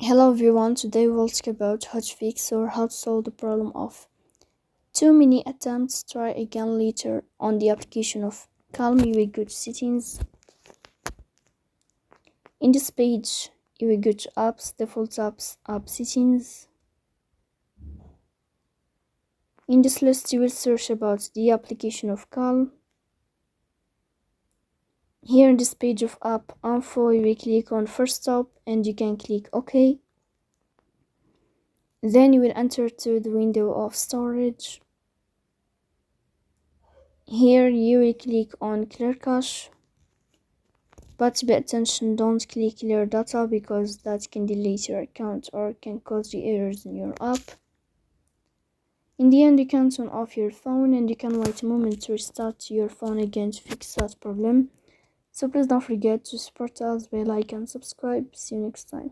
Hello everyone, today we'll talk about how to fix or how to solve the problem of too many attempts. Try again later. On the application of Calm, you will go to settings. In this page, you will go to apps, default apps, app settings. In this list, you will search about the application of Calm. Here in this page of app info, you will click on first stop and you can click OK. Then you will enter to the window of storage. Here you will click on clear cache, but pay attention, don't click clear data because that can delete your account or can cause the errors in your app. In the end, you can turn off your phone and you can wait a moment to restart your phone again to fix that problem. So please don't forget to support us by like and subscribe. See you next time.